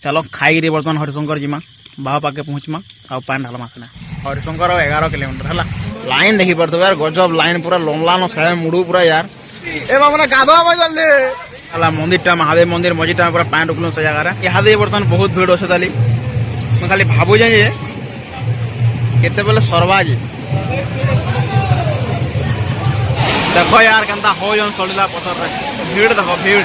चलो खाई बर्तमान हरिशंकर जीमा बाबा पाके पहुँचमा आउ पान ढालमा सेना हरिशंकर 11 किलोमीटर है लाइन देखी पड़ते यार गजब लाइन पूरा लमला न साहे मुड़ू पूरा यार ए बाबा गाधो जल्दी अला मंदिर टा महादेव मंदिर मझीटा पूरा पान रुकल से जगह यहाँ बर्तमान बहुत भीड़ अच्छे ताली मैं खाली भावु जे केते बेले सरवा जे देखो यार केनता हो जन चलिला पथर भीड़ देखो भीड़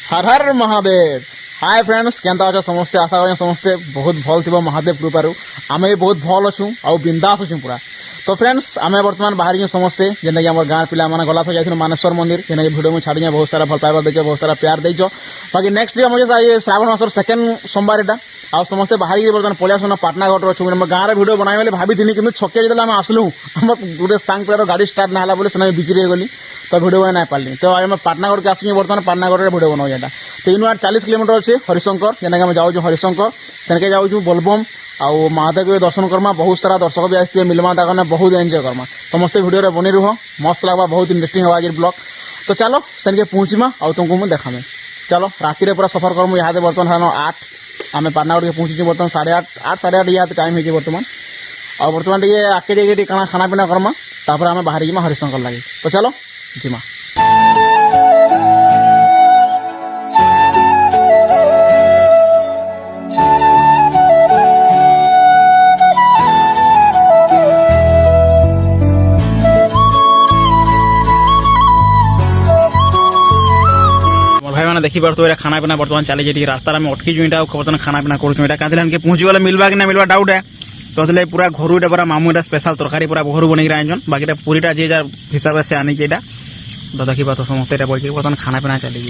हर हर महादेव हाय फ्रेंड्स केनता अच्छा समस्ते आशा करें समस्ते बहुत भल थी महादेव कृपारू आम भी बहुत भल अच्छू आउ बिंदास अच्छू पूरा तो फ्रेंड्स आम बर्तमान बाहर जाऊँ समस्ते जेनकि आम गाँव पिला गला जाइए मानेश्वर मंदिर जेना भिडियो में छाड़ी बहुत सारा भल पाइबा देच बहुत सारा प्यार देच बाकी नेक्स्ट डे मुझे ये श्रावण मासर सेकेंड सोमवार यहाँ आउ समस्ते बाहर बर्तमान पलि आसना पाटनागढ़ अच्छे गाँव में भिडियो बनाई भाभी कि छके जो आम आसलु आम गोटे सांग पिलार गाड़ी स्टार्ट ना बोले से बिजी रही गली तो भिडियो बना नहीं पार्ली तो आम पाटनागढ़ के आसू बर्तमान पाटनागढ़ भिडियो बनाऊ यहाँ तो इन 40 किलोमीटर अच्छे हरिशंकर जेना आम जाऊँ हरिशंकर सेनके जाऊँ बोलबम आउ महादेव के दर्शन करमा बहुत सारा दर्शक भी आसते मिलमा ताकने बहुत एंजॉय करमा समस्ते भिडियो बनी रुह मस्त लगवा बहुत इंटरेस्टिंग हवा आज ब्लॉग तो चलो सेनके पहुँचमा आउ तुमको मुझे देखामे चलो राति पूरा सफर करमु यहाँ बर्तमान 8 आम पाटनागढ़ के पहुँची बर्तमान 8:30 8:30 यहाँ टाइम हो बर्तमान और बर्तमान टे आगे जाइए कଣା खाना पीना करमा तापर आम बाहर जीमा हरिशंकर लगे तो चलो जीमा भाई मैंने देखी पार्थ खाना पीना बर्तमान चली जाए रास्ता में अटकी जो बर्तमान खाना पीना करें पहुँची गले मिलवा कि ना मिलवा डाउट है तो पूरा घर इटा पूरा मामू इटा स्पेशल तरकारी पूरा घर बन आनजन बाकी पूरीटा जे जार हिसाब से आनी चाहिए तो देखी पार्थ समस्त बोल बर्तमान खाना पीना चली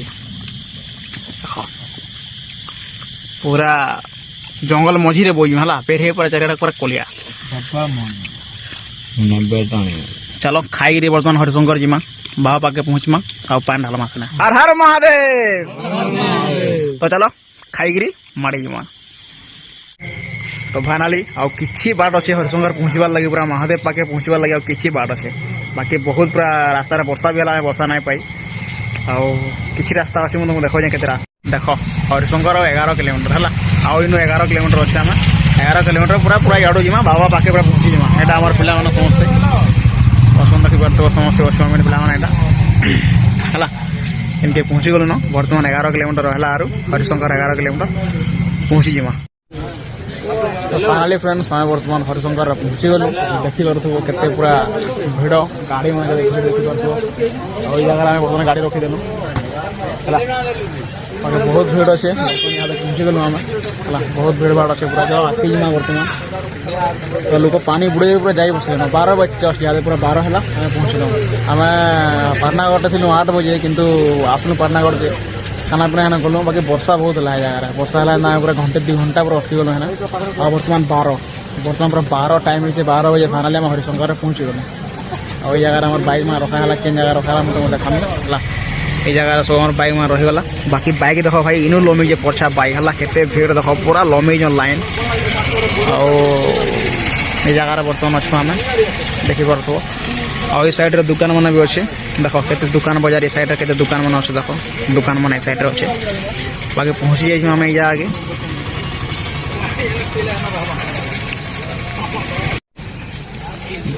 पूरा जंगल मझी बोई है पेड़ पूरा चारिटा पूरा कलिया चलो खाई बर्तमान हरिशंकर जीमा बाबा पाके पहुँचमा आउ पान ढालमा सेना हर हर महादेव तो चलो खाई माड़ी जीमा तो फाइनाली आउ किछि बाट अच्छे हरिशंकर पहुँचबार लगे पूरा महादेव पाके पहुँचबार लगे किछि बाट अच्छे बाकी बहुत पूरा रास्ता वर्षा भी है वर्षा नहीं पाई आउ किछि रास्ता अच्छे मुझे देखो केते रास्ता देख हरिशंकर 11 किलोमीटर है आउ इन 11 किलोमीटर अच्छे आम 11 किलोमीटर पूरा पूरा इाड़ू जीमा बाबा पाके पूरा पहुँची जीमा यहाँ आम पिला समस्ते पसंद रखी पार्थ समस्त अश्वमेध पाला है इनके पहुँची गलु न बर्तमान 11 किलोमीटर है हरिशंकर 11 किलोमीटर पहुँची जीमा तो फाइनाली फ्रेंड्स आम बर्तमान हरिशंकर पहुँची गलु देखी पार्थो केते पूरा भिड़ गाड़ी मैं देखी पार्थो जगह आम बर्तमान गाड़ी रखीदेलु है बहुत भीड़ अच्छे यहाँ पहुँची गलु आम है बहुत भीड़ भाड़ अच्छे पूरा चलो आखी जीमा बर्तमान तो लोग पानी बुड़े पूरा जाई बस 12 बजे जस्ट यहाँ पूरा 12 है पहुँचल आम पाटनागढ़ थी 8 बजे किंतु आसलु पाटनागढ़ के खाना पीना है गलु बाकी वर्षा बहुत है जगह वर्षा है ना पूरा घंटे 2 घंटा पूरा अटकी गलु है और बर्तमान 12 पूरा 12 टाइम हो 12 बजे फाइनाली आम हरिशंकर पहुँची गलु और जगह बाइक में रखा है केन जगह रखा मतलब देखा ये जगह सब हमारे बाइक में रहीगला बाकी बाइक देख भाई इनू लमी जे पछा बाइक है केते भीड़ देख पूरा लमी जो लाइन ये जगह बर्तमान अच्छु आम देखी पार्थो और साइड रे दुकान मान भी अच्छे देख केते दुकान बाजार साइड रे केते दुकान मान अच्छे देख दुकान मान साइड रे अच्छे बाकी पहुँची जाइए आम ये आगे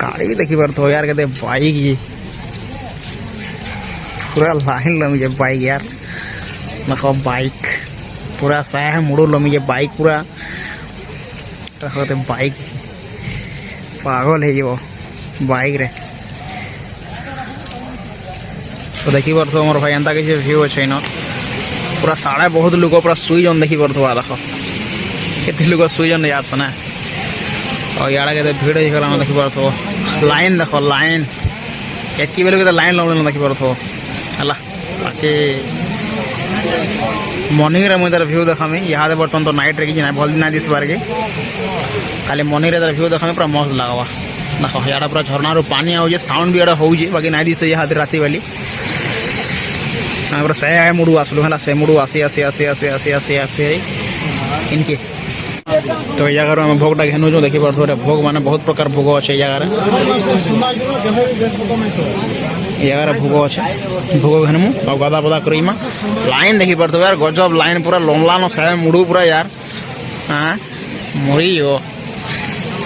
गाड़ी भी देखी पार्थो यार केते बाइक ये पूरा लाइन लमी जे बाइक यार देखो बाइक पूरा साया मुड़ो लमी जे बाइक पूरा देखो बाइक पागल है बाइक रे तो देखी पार्थो मोर भाई एंता किसी व्यू अच्छे इन पूरा साढ़े बहुत लोग पूरा सुईजन देखी पार्थो देखो केते लोग सुईजन यार सुना और यार के भीड़ होगा देखी पार्थो लाइन देखो लाइन एक बेले के लाइन लगे देखी पार्थो है बाकी मॉर्निंग रे मुझे व्यू देखामी यहाँ बर्तमान तो नाइट रे कि भल दिन दिस बार के खाली मॉर्निंग रे व्यू देखामी पूरा मस्त लगवा देखो यहाँ पूरा झरना पानी आउे साउंड भी यहाँ हो बाकी ना दिसे यहाँ राति वाली पूरा से मुड़ू आसलु है से मुड़ू आसी आसी आसी आसी आसी आसी आसी इनके तो ये जगह आम भोगटा घेनु जो देखी पार्थ भोग माने बहुत प्रकार भोग अच्छे जगह এই জায়গার ভোগ আছে ভোগ ঘানমু আর গাদা পাদা করিমা লাইন দেখি পারতো यार গজব লাইন পুরা লম্বা নো সাহে মুড়ু পুরা यार हाँ মরিও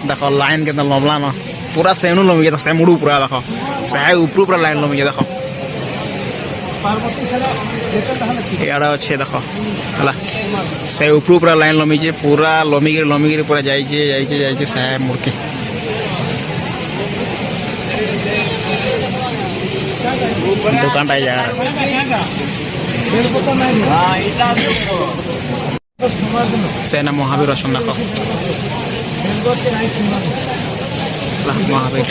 দেখো লাইন কেন লম্বা নো পুরা সেনু লমি গিয়ে সে মুড়ু পুরা দেখো সাহে উপরু পুরা লাইন লমি গিয়ে দেখো ইয়াড়া আছে দেখো হলা সে উপরু পুরা লাইন লমিছে পুরা লমিগিরি পুরা যাইছে সাহে মূর্তি দোকানটা এই জায়গা সেনা মহাবীর অসন দেখো মহাবীর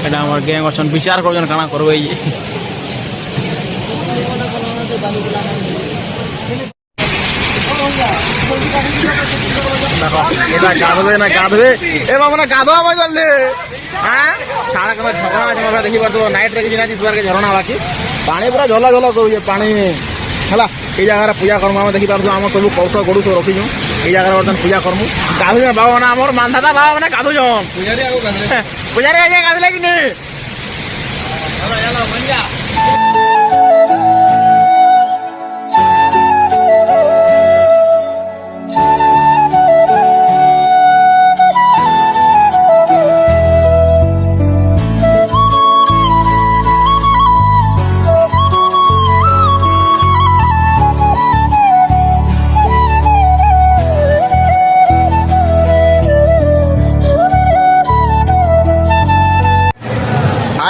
এটা আমার গ্যাং অছন বিচার করছেন কাଣା করবে এই দেখো এটা গাধবে এ বাবা না গাধো আমার জলদি হ্যাঁ সারা কেন ঝগড়া আছে আমরা দেখি পারতো নাইট রে কিছু না দিসবারকে ঝরଣା বাকি পানি পুরা ঝলা করুছে পানি ହେଲା এই জায়গার পূজা কর্ম আমি দেখি পারছো আমার সবু কৌশ গড়ু সব রখিছু এই জায়গার বর্তমান পূজা কর্মু গাধুছ বাবা মানে আমার মানধাতা বাবা মানে গাধুছন পূজারি আগে গাধলে কি নে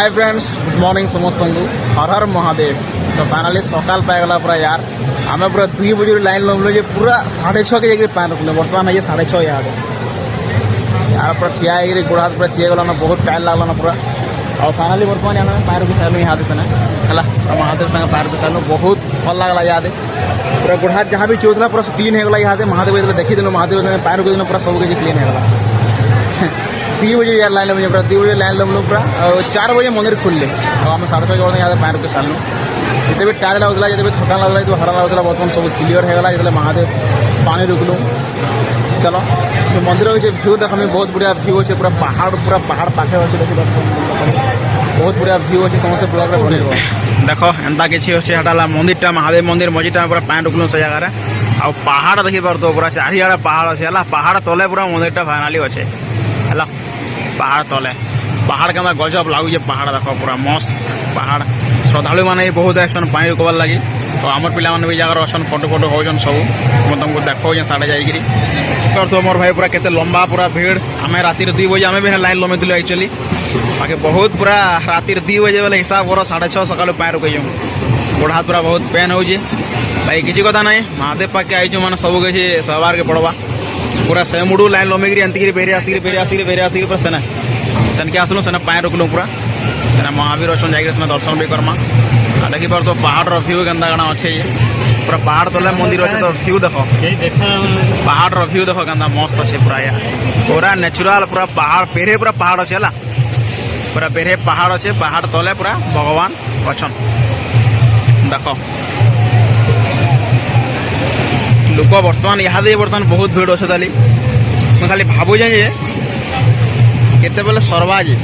हाय फ्रेंड्स गुड मॉर्निंग समस्त हर हर महादेव तो फाइनाली सकाल पाइगला पूरा यार आम पूरा 2 बजे लाइन लमलो जे पूरा 6:30 के जाकर पान रखले बर्तमान ये 6:30 यार यार पूरा ठिया गोड़ हाथ पूरा चिए गला बहुत टाइम लगला पूरा और फाइनाली बर्तमान यहाँ पैर को सालू यहाँ से है महादेव संगे पैर को सालू बहुत भल लगला याद पूरा गोड़ हाथ जहाँ भी चोला पूरा क्लीन होगा यहाँ महादेव देखी दिल महादेव पैर को दिन पूरा सब किसी क्लीन होगा 2 बजे यार लाइन लगे पूरा 2 बजे लाइन लमलो पूरा और 4 बजे मंदिर खुलले और आम 6:30 बजे यहाँ पैर को सालू जिते भी टायर लगला जिते थकान लगला जो हरा लगता बर्तमान सब क्लीयर होगा जो महादेव पानी रुकलु चलो तो मंदिर के भ्यू देख बहुत बढ़िया भ्यू अच्छे पूरा पहाड़ पाखे अच्छे देखी बहुत बढ़िया भ्यू अच्छे समस्त ब्लॉग बन देख एंता किसी अच्छे हटाला मंदिरटा महादेव मंदिर मझीटा पूरा पैन रुकलु से जगह आ पहाड़ देखी पार पूरा चारिआड़े पहाड़ अच्छे है पहाड़ तले पूरा मंदिरटा फाइनाली अच्छे है पहाड़ तले पहाड़ के गजब लगुचे पहाड़ देख पूरा मस्त पहाड़ श्रद्धालु मैंने बहुत आसन पानी रुकबार लगी तो आम पिला भी जगह अच्छन फोटो होचन सब तुमको देखो साढ़े जाकि तो मोर भाई पूरा केते लंबा पूरा भीड़ आम राति 2 बजे आम भी लाइन लमेलु एक्चुअली बाकी बहुत पूरा राति 2 बजे बोले हिसाब कर 6:30 सकाल पाए रुकई गोड़ हाथ पूरा बहुत पेन हो भाई किसी कथा ना महादेव पाके आई मैंने सब किसी सहबार के पड़वा पूरा से मुड़ू लाइन लमेकरी एंती फेरी आसिक पूरा सेना सेन के आसलु सेना पाए रुकलु पूरा सेना महावीर अच्छन जाकर सेना दर्शन भी करमा देखी पार तो पहाड़ भ्यू के गाना अच्छे पूरा पहाड़ तले मंदिर अच्छे तो भ्यू देखो पहाड़ भ्यू देखो के मस्त अच्छे पूरा पूरा नेचुराल पूरा पहाड़ पेरे पूरा पहाड़ अच्छे है पूरा पेरे पहाड़ अच्छे पहाड़ तले पूरा भगवान अच्छन देखो लोक बर्तमान यहाँ बर्तमान बहुत भीड़ अच्छे ताली मैं खाली भावु जे केते बेले सरवा जे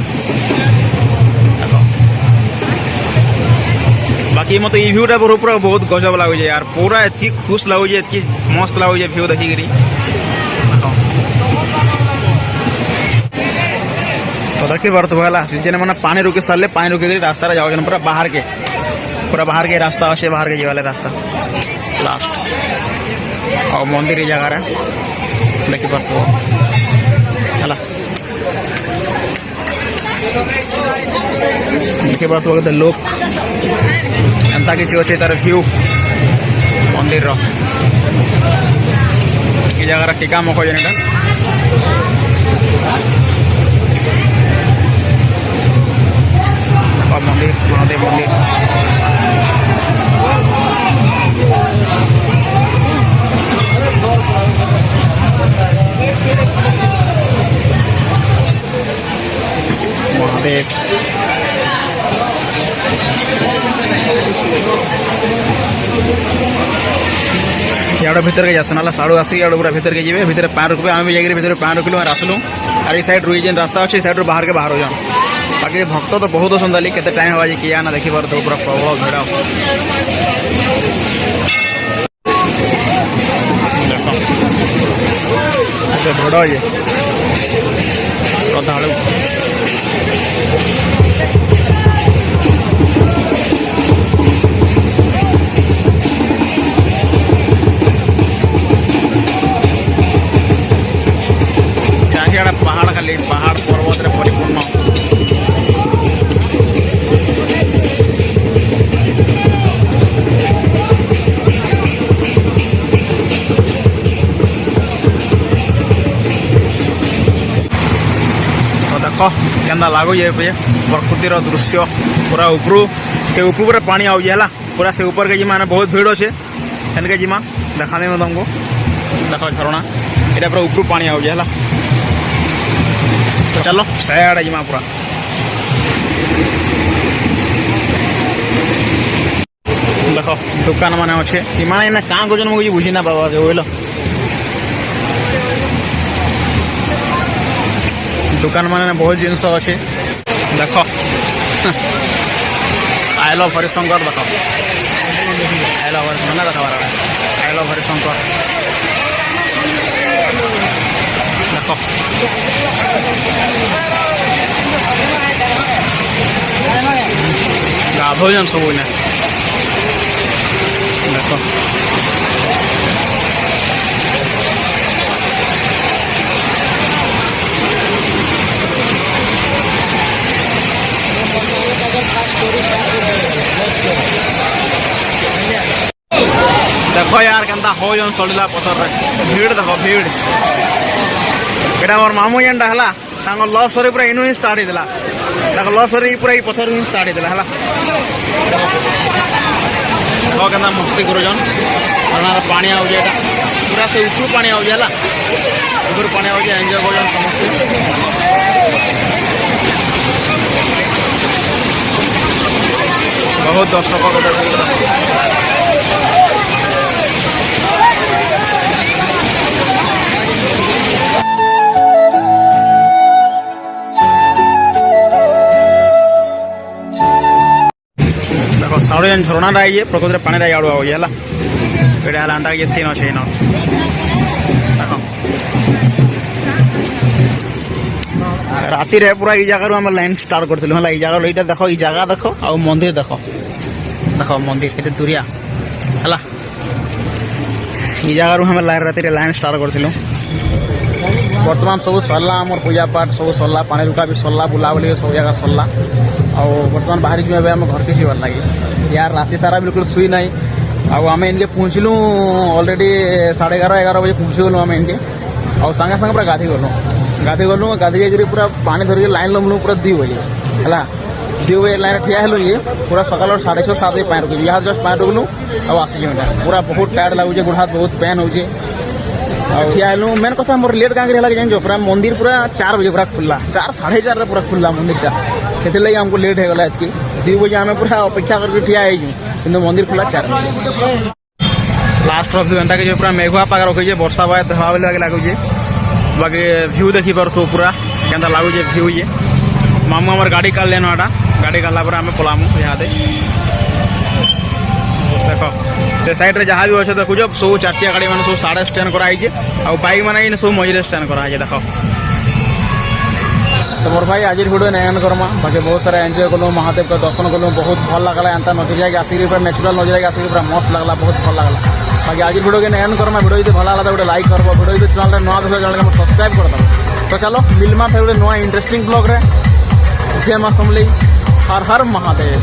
बाकी मत ये भ्यूटा पूरा बहुत गजब लगुचे यार पूरा एति खुश लगुचे एति मस्त लगुचे भ्यू देखिक तो देखी पार तो जेने मैंने पानी रुके सारे पानी रुके रास्ता जाओ पूरा बाहर के रास्ता अच्छे बाहर के जीवाले रास्ता लास्ट और मंदिर जगह देखी पार है देखी पार लोक एंता किसी अच्छे तार भ्यू मंदिर जगह टीका मुख जेनटा मंदिर महादेव मंदिर महादेव आड़ भीतर के जासन ना साड़ू आसिक आड़ पूरा भीतर के जीवे भीतर पान रुकबे आम भी जाकर भीतर पान रुकलु और आसलु और ये साइड रुई जेन रास्ता अच्छे साइड बाहर के बाहर हो जाओ बाकी भक्त तो बहुत सुंदर केते टाइम हवा किया ना देखी पार तो पूरा प्रबल भिड़ भिड़ ये श्रद्धालु पहाड़ खाली पहाड़ पर्वत परिपूर्ण देख के लगुचे प्रकृतिर दृश्य पूरा उपरू से ऊपर पानी आउे है पूरा से ऊपर के जिमा बहुत भीड़ अच्छे एनके जिमा देखा दे तुमको देख झरणा यहाँ पूरा उपरू पानी आउे है चलो सैड जिमा पूरा देख दुकान मान अच्छे इमान क्या कर मुझे बुझी ना बाबा के बोल दुकान मान बहुत जिनस अच्छे देख आई लव हरिशंकर देख आई लव हरिशंकर देख आई लव हरिशंकर देख गाधोजन सब इना देख देखो यार केनता हो जन चलला पथर भीड़ देख भीड़ एटा मोर मामू जेनटा हला तांको लव स्टोरी पूरा इनु ही स्टार्ट हेला तांको लव स्टोरी पूरा ई पथर ही स्टार्ट हेला हला देखो केनता मस्ती करूजन अनार पानी आउ जे एटा पूरा से ऊपर पानी आउ जाला ऊपर पानी आउ जे एंजॉय करजन समस्ते बहुत दर्शक देखो साड़े झरणा रही प्रकृति पानी रही आड़ू आगे है ये अंडा ये सीन अच्छे देख राति रे पूरा जगार आम लाइन स्टार्ट करूँ है ये जगह ये देख ये जगह देख आ मंदिर देख देख मंदिर के दूरिया है ये जगार हम राति लाइन स्टार्ट करूँ बर्तमान सब सरला आम पूजा पाठ सब सरला पानी रुका भी सरला बुलाबुली सब जगह सरला और बर्तमान बाहरी जो आम घर के जीवार लगे यार राति सारा बिल्कुल शुई ना आम इनके पहुँचलु अलरेडी 11:30 बजे पहुँचीगलु आम इनके और सागे सागे पूरा गाधी गलु गाधी जाकर पूरा पानी धरिक लाइन लमलु पूरा 2 बजे है 2 बजे लाइन ठिया हेलु ये पूरा सकाल 6:30-7 बजे पानी रुकी यहाँ जस्ट पानी रुकलु और आसी पूरा बहुत टायर्ड लगुचे गोड़ हाथ बहुत पेन हो ठिया हेलु मेन कथा मोर लेट क्या जान पूरा मंदिर पूरा 4 बजे पूरा खुल्ला 4-4:30 पूरा खुल्ला मंदिर से लगे हमको लेट होगा इतनी 2 बजे आम पूरा अपेक्षा करके ठिया हो मंदिर खुला 4 बजे लास्ट रख एंता के पूरा मेघुआ पाग रखी वर्षा बाय हवा लगे लगुचे बाकी भ्यू देखी पार तो पूरा के लगुचे भ्यू ये मामू हमार गाड़ी काट लेना गाड़ी काटला आम पलामु यहाँ देख से साइड रे जहाँ भी अच्छे देखुच सब 4 चकिया गाड़ी मैंने सब साढ़े स्टैंड कराई और बाइक मैंने सब मझे स्टैंड कराई देख तो मोर भाई आज भिडियो नहीं करमा बाकी बहुत सारा एंजॉय कलु महादेव का दर्शन कलु बहुत भल लगला एंता नजरिया के आसिक पूरा नेचुरल नजरिया आसिक पूरा मस्त लगला बहुत भल लगला बाकी आज भिडियो के नहीं करमा भिडियो जो भल लगा तो लाइक करब भिडियो जो चैनल नुआ देख चैनल सब्सक्राइब कर दो तो चलो मिलमा फिर नुआ इंटरेस्टिंग ब्लॉग रे जय मां समलेई हर हर महादेव।